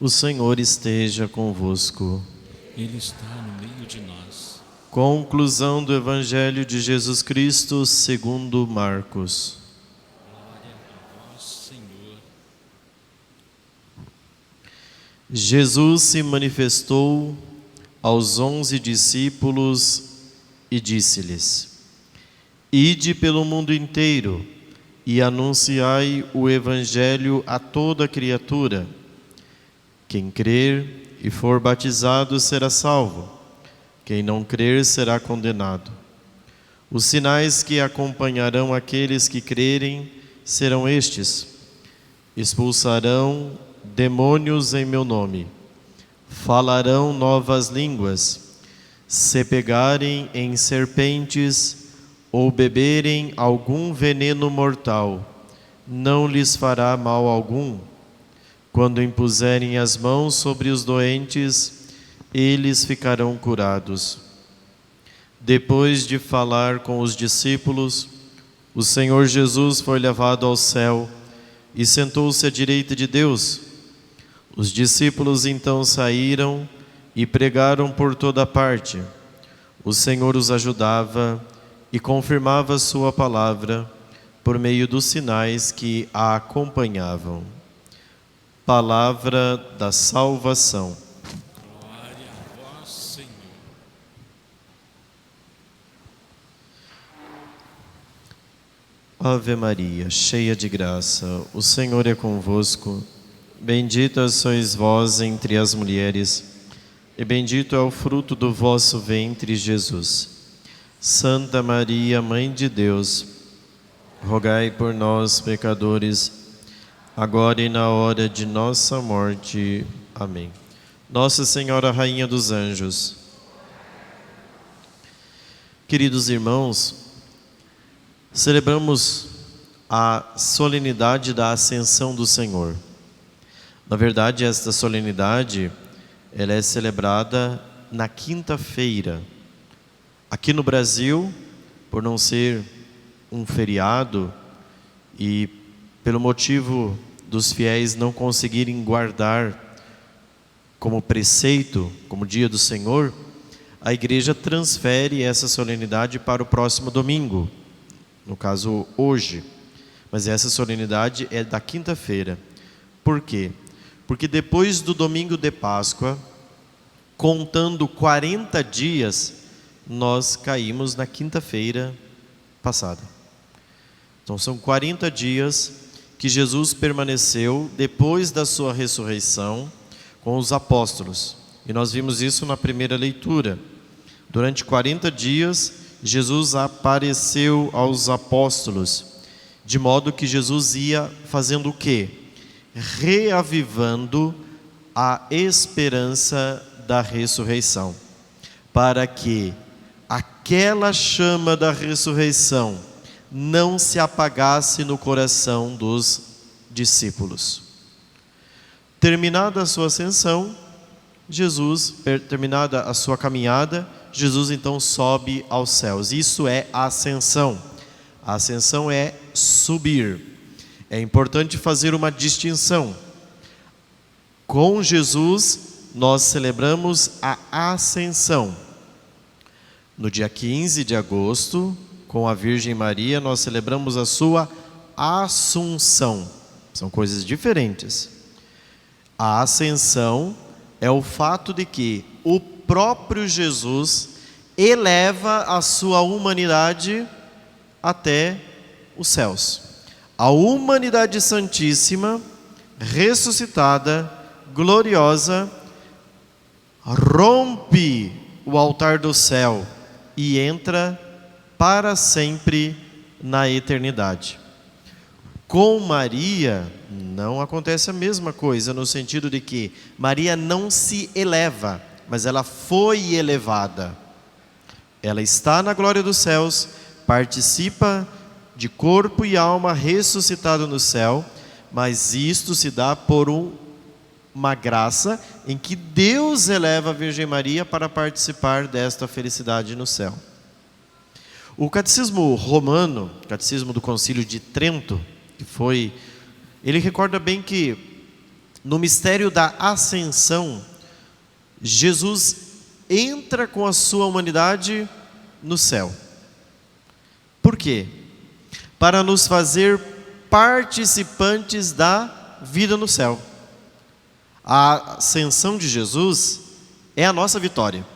O Senhor esteja convosco. Ele está no meio de nós. Conclusão do Evangelho de Jesus Cristo segundo Marcos. Glória a vós, Senhor. Jesus se manifestou aos 11 discípulos e disse-lhes: Ide pelo mundo inteiro e anunciai o Evangelho a toda criatura. Quem crer e for batizado será salvo. Quem não crer será condenado. Os sinais que acompanharão aqueles que crerem serão estes: expulsarão demônios em meu nome, falarão novas línguas, se pegarem em serpentes ou beberem algum veneno mortal, não lhes fará mal algum. Quando impuserem as mãos sobre os doentes, eles ficarão curados. Depois de falar com os discípulos, o Senhor Jesus foi levado ao céu e sentou-se à direita de Deus. Os discípulos então saíram e pregaram por toda parte. O Senhor os ajudava e confirmava sua palavra por meio dos sinais que a acompanhavam. Palavra da salvação. Glória a vós, Senhor. Ave Maria, cheia de graça, o Senhor é convosco. Bendita sois vós entre as mulheres, e bendito é o fruto do vosso ventre, Jesus. Santa Maria, Mãe de Deus, rogai por nós, pecadores, agora e na hora de nossa morte. Amém. Nossa Senhora, Rainha dos Anjos. Queridos irmãos, celebramos a solenidade da Ascensão do Senhor. Na verdade, esta solenidade, ela é celebrada na quinta-feira. Aqui no Brasil, por não ser um feriado e pelo motivo dos fiéis não conseguirem guardar como preceito, como dia do Senhor, a igreja transfere essa solenidade para o próximo domingo, no caso hoje. Mas essa solenidade é da quinta-feira. Por quê? Porque depois do domingo de Páscoa, contando 40 dias, nós caímos na quinta-feira passada. Então são 40 dias que Jesus permaneceu depois da sua ressurreição com os apóstolos. E nós vimos isso na primeira leitura. Durante 40 dias, Jesus apareceu aos apóstolos, de modo que Jesus ia fazendo o quê? Reavivando a esperança da ressurreição, para que aquela chama da ressurreição não se apagasse no coração dos discípulos. Terminada a sua ascensão, terminada a sua caminhada, Jesus então sobe aos céus. Isso é a ascensão. A ascensão é subir. É importante fazer uma distinção. Com Jesus, nós celebramos a ascensão. No dia 15 de agosto, com a Virgem Maria, nós celebramos a sua assunção. São coisas diferentes. A ascensão é o fato de que o próprio Jesus eleva a sua humanidade até os céus. A humanidade santíssima, ressuscitada, gloriosa, rompe o altar do céu e entra para sempre na eternidade. Com Maria não acontece a mesma coisa, no sentido de que Maria não se eleva, mas ela foi elevada. Ela está na glória dos céus, participa de corpo e alma ressuscitado no céu, mas isto se dá por uma graça em que Deus eleva a Virgem Maria para participar desta felicidade no céu. O catecismo romano, catecismo do Concílio de Trento, ele recorda bem que no mistério da ascensão, Jesus entra com a sua humanidade no céu. Por quê? Para nos fazer participantes da vida no céu. A ascensão de Jesus é a nossa vitória,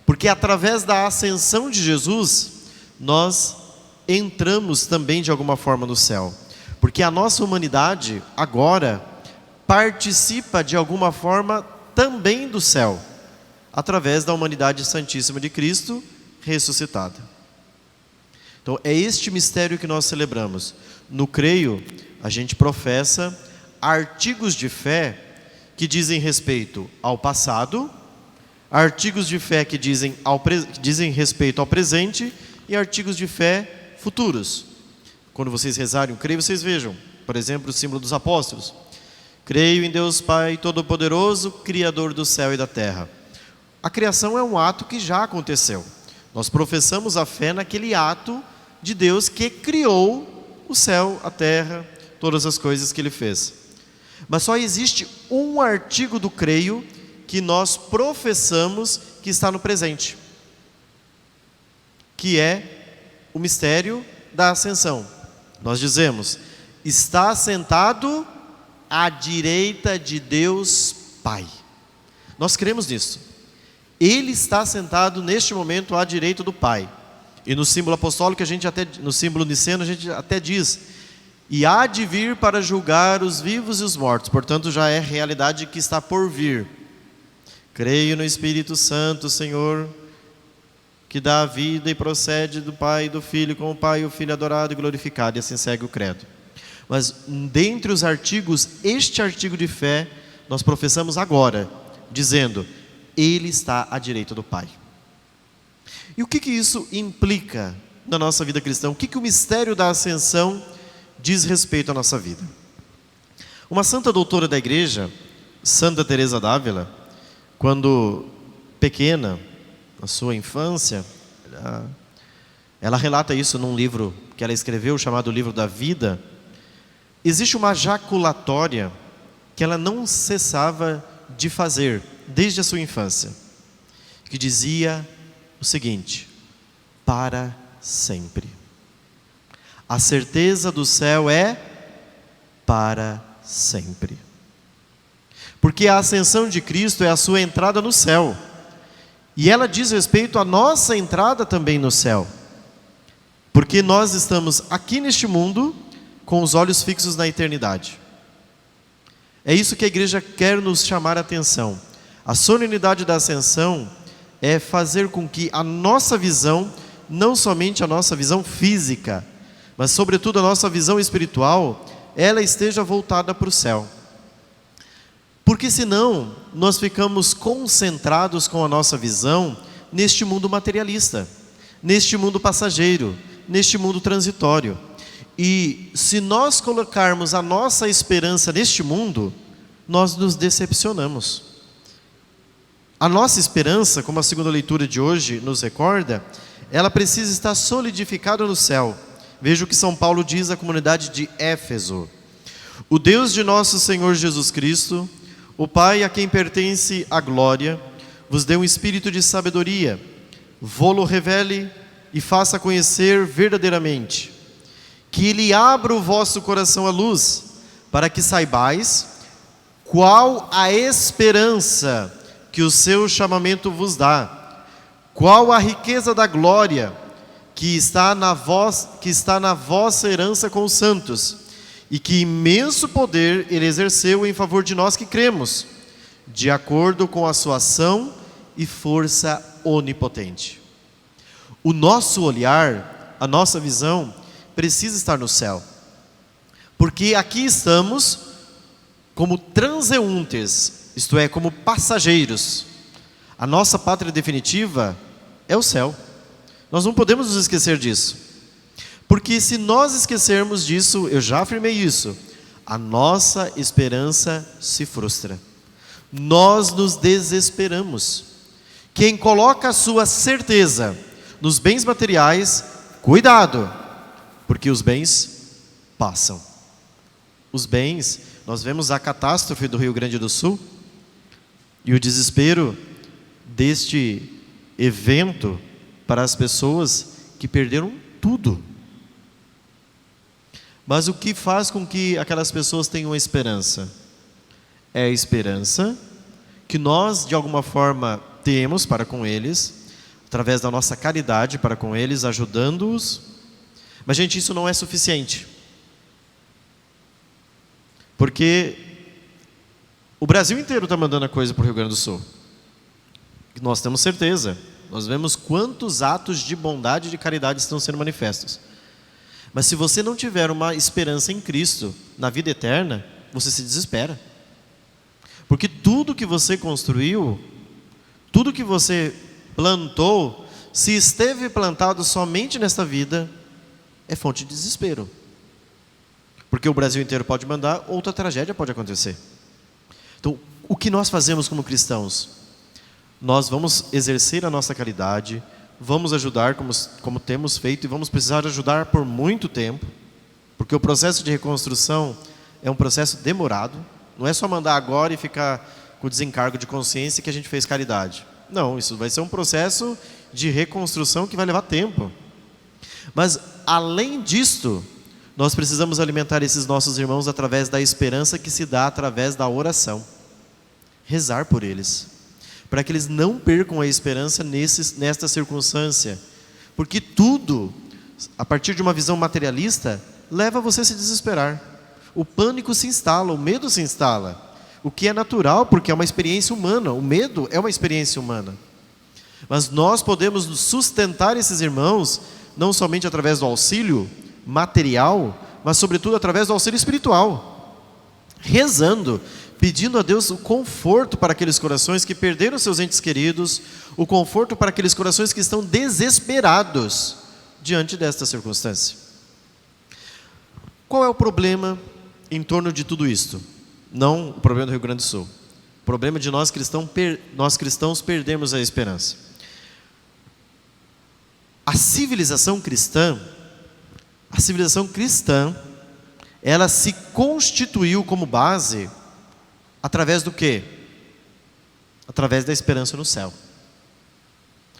porque através da ascensão de Jesus, nós entramos também de alguma forma no céu, porque a nossa humanidade agora participa de alguma forma também do céu, através da humanidade santíssima de Cristo ressuscitada. Então é este mistério que nós celebramos. No creio, a gente professa artigos de fé que dizem respeito ao passado, artigos de fé que dizem respeito ao presente e artigos de fé futuros. Quando vocês rezarem o creio, vocês vejam, por exemplo, o símbolo dos apóstolos. Creio em Deus Pai Todo-Poderoso, Criador do céu e da terra. A criação é um ato que já aconteceu. Nós professamos a fé naquele ato de Deus que criou o céu, a terra, todas as coisas que Ele fez. Mas só existe um artigo do creio que nós professamos que está no presente, que é o mistério da ascensão. Nós dizemos: está sentado à direita de Deus Pai. Nós cremos nisso. Ele está sentado neste momento à direita do Pai. E no símbolo apostólico, no símbolo niceno, a gente até diz: e há de vir para julgar os vivos e os mortos. Portanto, já é realidade que está por vir. Creio no Espírito Santo, Senhor, que dá a vida e procede do Pai e do Filho, com o Pai e o Filho adorado e glorificado. E assim segue o credo. Mas dentre os artigos, este artigo de fé, nós professamos agora, dizendo: Ele está à direita do Pai. E o que isso implica na nossa vida cristã? O que o mistério da ascensão diz respeito à nossa vida? Uma santa doutora da igreja, Santa Teresa d'Ávila, quando pequena, na sua infância, ela relata isso num livro que ela escreveu, chamado Livro da Vida. Existe uma jaculatória que ela não cessava de fazer desde a sua infância, que dizia o seguinte: para sempre. A certeza do céu é para sempre. Porque a ascensão de Cristo é a sua entrada no céu. E ela diz respeito à nossa entrada também no céu. Porque nós estamos aqui neste mundo com os olhos fixos na eternidade. É isso que a igreja quer nos chamar a atenção. A solenidade da ascensão é fazer com que a nossa visão, não somente a nossa visão física, mas sobretudo a nossa visão espiritual, ela esteja voltada para o céu. Porque senão nós ficamos concentrados com a nossa visão neste mundo materialista, neste mundo passageiro, neste mundo transitório. E se nós colocarmos a nossa esperança neste mundo, nós nos decepcionamos. A nossa esperança, como a segunda leitura de hoje nos recorda, ela precisa estar solidificada no céu. Veja o que São Paulo diz à comunidade de Éfeso: o Deus de nosso Senhor Jesus Cristo, o Pai a quem pertence a glória, vos dê um espírito de sabedoria, vô-lo revele e faça conhecer verdadeiramente, que Ele abra o vosso coração à luz, para que saibais qual a esperança que o seu chamamento vos dá, qual a riqueza da glória que está na vossa herança com os santos, e que imenso poder Ele exerceu em favor de nós que cremos, de acordo com a sua ação e força onipotente. O nosso olhar, a nossa visão, precisa estar no céu, porque aqui estamos como transeuntes, isto é, como passageiros. A nossa pátria definitiva é o céu. Nós não podemos nos esquecer disso, porque se nós esquecermos disso, eu já afirmei isso, a nossa esperança se frustra, nós nos desesperamos. Quem coloca a sua certeza nos bens materiais, cuidado, porque os bens passam. Os bens nós vemos a catástrofe do Rio Grande do Sul e o desespero deste evento para as pessoas que perderam tudo. Mas o que faz com que aquelas pessoas tenham esperança? É a esperança que nós, de alguma forma, temos para com eles, através da nossa caridade para com eles, ajudando-os. Mas, gente, isso não é suficiente. Porque o Brasil inteiro está mandando a coisa para o Rio Grande do Sul. Nós temos certeza. Nós vemos quantos atos de bondade e de caridade estão sendo manifestos. Mas se você não tiver uma esperança em Cristo, na vida eterna, você se desespera. Porque tudo que você construiu, tudo que você plantou, se esteve plantado somente nesta vida, é fonte de desespero. Porque o Brasil inteiro pode mandar, outra tragédia pode acontecer. Então, o que nós fazemos como cristãos? Nós vamos exercer a nossa caridade, vamos ajudar como temos feito, e vamos precisar ajudar por muito tempo, porque o processo de reconstrução é um processo demorado. Não é só mandar agora e ficar com o desencargo de consciência que a gente fez caridade. Não, isso vai ser um processo de reconstrução que vai levar tempo. Mas, além disto, nós precisamos alimentar esses nossos irmãos através da esperança que se dá através da oração. Rezar por eles, para que eles não percam a esperança nesta circunstância. Porque tudo, a partir de uma visão materialista, leva você a se desesperar. O pânico se instala, o medo se instala. O que é natural, porque é uma experiência humana. O medo é uma experiência humana. Mas nós podemos sustentar esses irmãos, não somente através do auxílio material, mas sobretudo através do auxílio espiritual. Rezando, pedindo a Deus o conforto para aqueles corações que perderam seus entes queridos, o conforto para aqueles corações que estão desesperados diante desta circunstância. Qual é o problema em torno de tudo isto? Não o problema do Rio Grande do Sul. O problema de nós cristãos perdemos a esperança. A civilização cristã, ela se constituiu como base através do quê? Através da esperança no céu.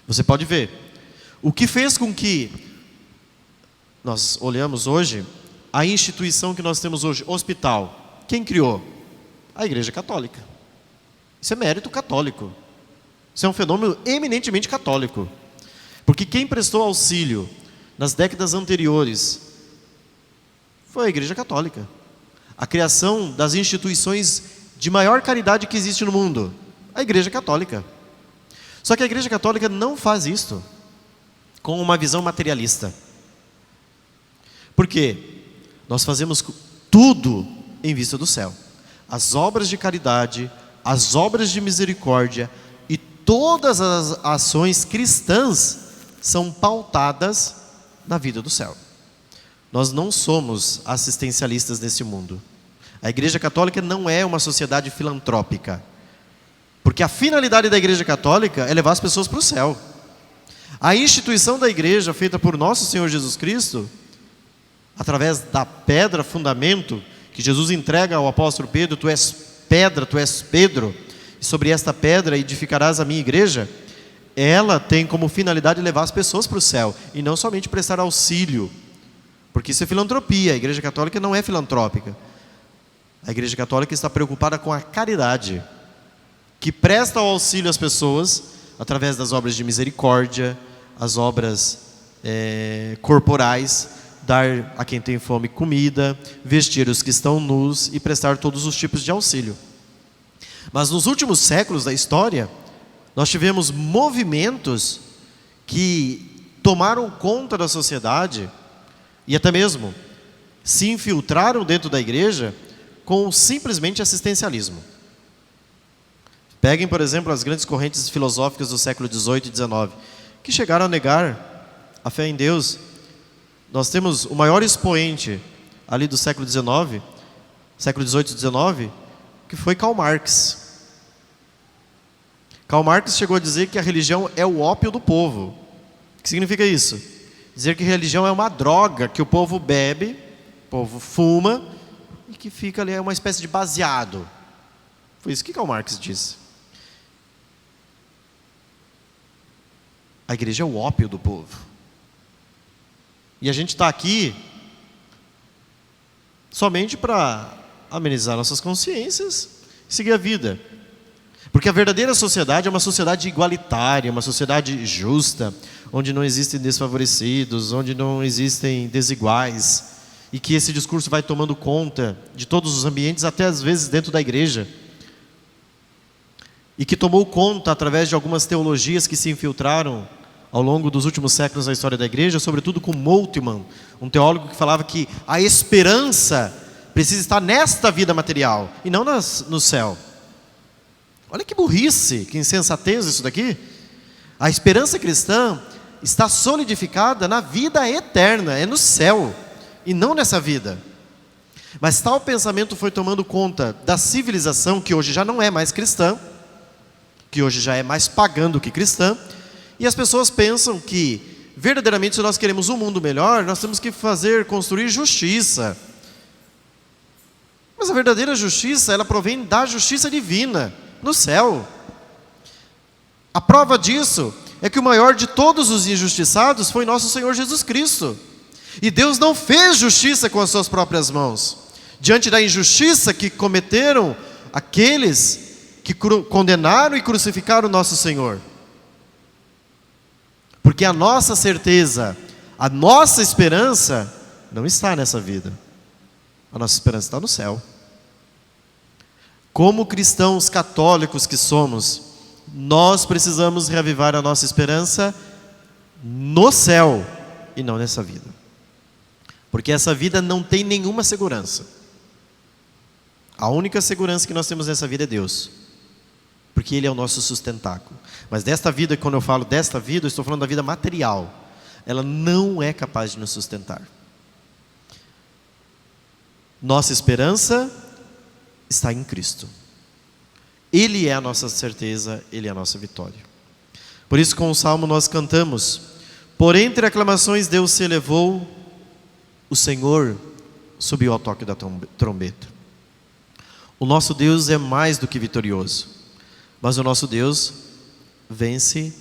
Você pode ver. O que fez com que nós olhamos hoje a instituição que nós temos hoje, hospital, quem criou? A Igreja Católica. Isso é mérito católico. Isso é um fenômeno eminentemente católico. Porque quem prestou auxílio nas décadas anteriores foi a Igreja Católica. A criação das instituições de maior caridade que existe no mundo, a Igreja Católica. Só que a Igreja Católica não faz isto com uma visão materialista. Por quê? Nós fazemos tudo em vista do céu. As obras de caridade, as obras de misericórdia e todas as ações cristãs são pautadas na vida do céu. Nós não somos assistencialistas nesse mundo. A Igreja Católica não é uma sociedade filantrópica. Porque a finalidade da Igreja Católica é levar as pessoas para o céu. A instituição da Igreja, feita por nosso Senhor Jesus Cristo, através da pedra, fundamento, que Jesus entrega ao apóstolo Pedro: tu és pedra, tu és Pedro, e sobre esta pedra edificarás a minha igreja. Ela tem como finalidade levar as pessoas para o céu, e não somente prestar auxílio, porque isso é filantropia. A Igreja Católica não é filantrópica. A Igreja Católica está preocupada com a caridade, que presta o auxílio às pessoas através das obras de misericórdia, as obras corporais, dar a quem tem fome comida, vestir os que estão nus e prestar todos os tipos de auxílio. Mas nos últimos séculos da história, nós tivemos movimentos que tomaram conta da sociedade e até mesmo se infiltraram dentro da igreja com simplesmente assistencialismo. Peguem, por exemplo, as grandes correntes filosóficas do século XVIII e XIX, que chegaram a negar a fé em Deus. Nós temos o maior expoente ali do século XIX, século XVIII e XIX, que foi Karl Marx. Karl Marx chegou a dizer que a religião é o ópio do povo. O que significa isso? Dizer que religião é uma droga que o povo bebe, o povo fuma, e que fica ali, é uma espécie de baseado. Foi isso que Karl Marx disse. A igreja é o ópio do povo. E a gente está aqui somente para amenizar nossas consciências e seguir a vida. Porque a verdadeira sociedade é uma sociedade igualitária, uma sociedade justa, onde não existem desfavorecidos, onde não existem desiguais, e que esse discurso vai tomando conta de todos os ambientes, até às vezes dentro da igreja, e que tomou conta através de algumas teologias que se infiltraram ao longo dos últimos séculos na história da igreja, sobretudo com Moltmann, um teólogo que falava que a esperança precisa estar nesta vida material e não no céu. Olha que burrice, que insensatez isso daqui. A esperança cristã está solidificada na vida eterna, é no céu e não nessa vida. Mas tal pensamento foi tomando conta da civilização, que hoje já não é mais cristã, que hoje já é mais pagã do que cristã, e as pessoas pensam que verdadeiramente, se nós queremos um mundo melhor, nós temos que construir justiça. Mas a verdadeira justiça, ela provém da justiça divina, no céu. A prova disso é que o maior de todos os injustiçados foi nosso Senhor Jesus Cristo. E Deus não fez justiça com as suas próprias mãos, diante da injustiça que cometeram aqueles que condenaram e crucificaram nosso Senhor. Porque a nossa certeza, a nossa esperança não está nessa vida. A nossa esperança está no céu. Como cristãos católicos que somos, nós precisamos reavivar a nossa esperança no céu e não nessa vida. Porque essa vida não tem nenhuma segurança. A única segurança que nós temos nessa vida é Deus. Porque Ele é o nosso sustentáculo. Mas desta vida, quando eu falo desta vida, eu estou falando da vida material. Ela não é capaz de nos sustentar. Nossa esperança está em Cristo. Ele é a nossa certeza, Ele é a nossa vitória. Por isso, com o Salmo nós cantamos: por entre aclamações Deus se elevou, o Senhor subiu ao toque da trombeta. O nosso Deus é mais do que vitorioso, mas o nosso Deus vence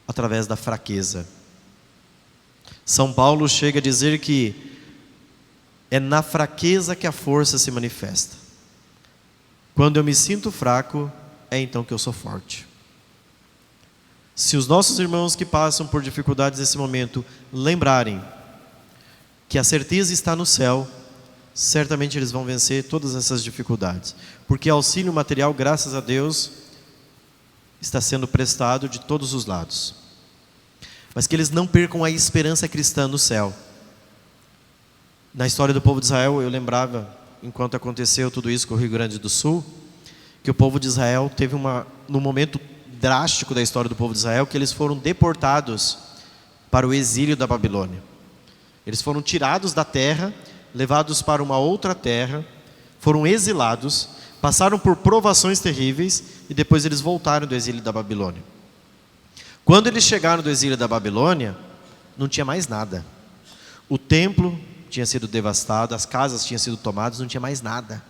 através da fraqueza. São Paulo chega a dizer que é na fraqueza que a força se manifesta. Quando eu me sinto fraco, é então que eu sou forte. Se os nossos irmãos que passam por dificuldades nesse momento lembrarem que a certeza está no céu, certamente eles vão vencer todas essas dificuldades. Porque auxílio material, graças a Deus, está sendo prestado de todos os lados. Mas que eles não percam a esperança cristã no céu. Na história do povo de Israel, eu lembrava, enquanto aconteceu tudo isso com o Rio Grande do Sul, que o povo de Israel teve num momento drástico da história do povo de Israel, que eles foram deportados para o exílio da Babilônia. Eles foram tirados da terra, levados para uma outra terra, foram exilados, passaram por provações terríveis e depois eles voltaram do exílio da Babilônia. Quando eles chegaram do exílio da Babilônia, não tinha mais nada. O templo tinha sido devastado, as casas tinham sido tomadas, não tinha mais nada.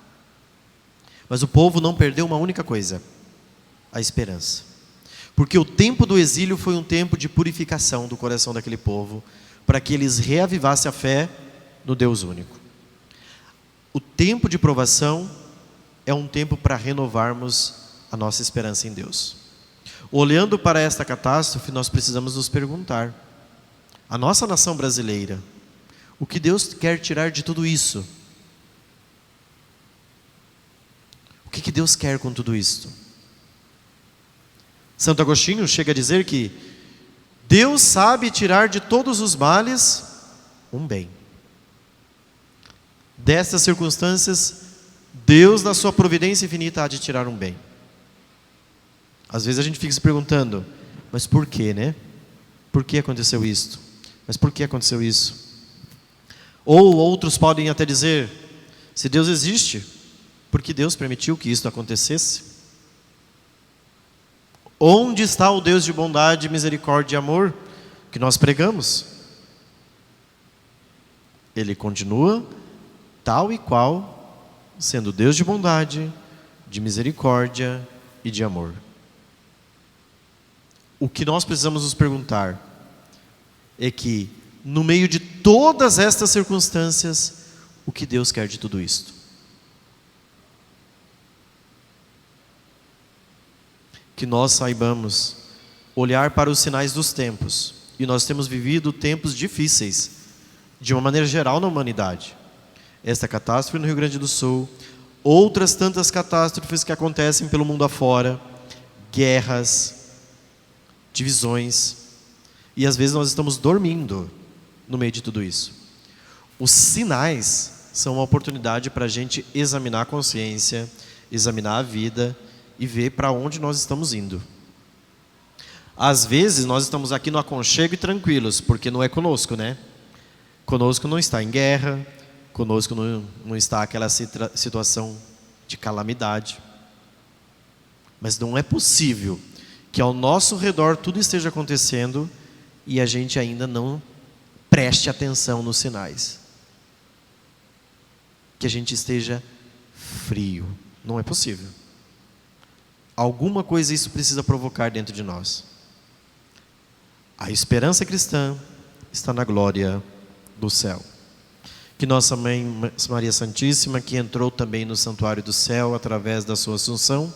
Mas o povo não perdeu uma única coisa: a esperança. Porque o tempo do exílio foi um tempo de purificação do coração daquele povo, para que eles reavivassem a fé no Deus único. O tempo de provação é um tempo para renovarmos a nossa esperança em Deus. Olhando para esta catástrofe, nós precisamos nos perguntar: a nossa nação brasileira, o que Deus quer tirar de tudo isso? O que Deus quer com tudo isso? Santo Agostinho chega a dizer que Deus sabe tirar de todos os males um bem. Destas circunstâncias, Deus, na sua providência infinita, há de tirar um bem. Às vezes a gente fica se perguntando: mas por quê, né? Por que aconteceu isto? Mas por que aconteceu isso? Ou outros podem até dizer: se Deus existe, por que Deus permitiu que isto acontecesse? Onde está o Deus de bondade, misericórdia e amor que nós pregamos? Ele continua tal e qual sendo Deus de bondade, de misericórdia e de amor. O que nós precisamos nos perguntar é que, no meio de todas estas circunstâncias, o que Deus quer de tudo isto? Que nós saibamos olhar para os sinais dos tempos. E nós temos vivido tempos difíceis, de uma maneira geral na humanidade. Esta catástrofe no Rio Grande do Sul, outras tantas catástrofes que acontecem pelo mundo afora, guerras, divisões, e às vezes nós estamos dormindo no meio de tudo isso. Os sinais são uma oportunidade para a gente examinar a consciência, examinar a vida e ver para onde nós estamos indo. Às vezes nós estamos aqui no aconchego e tranquilos, porque não é conosco, né? Conosco não está em guerra, conosco não está aquela situação de calamidade. Mas não é possível que ao nosso redor tudo esteja acontecendo e a gente ainda não preste atenção nos sinais. Que a gente esteja frio. Não é possível. Alguma coisa isso precisa provocar dentro de nós. A esperança cristã está na glória do céu. Que nossa Mãe Maria Santíssima, que entrou também no santuário do céu através da sua assunção,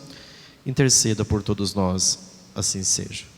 interceda por todos nós, assim seja.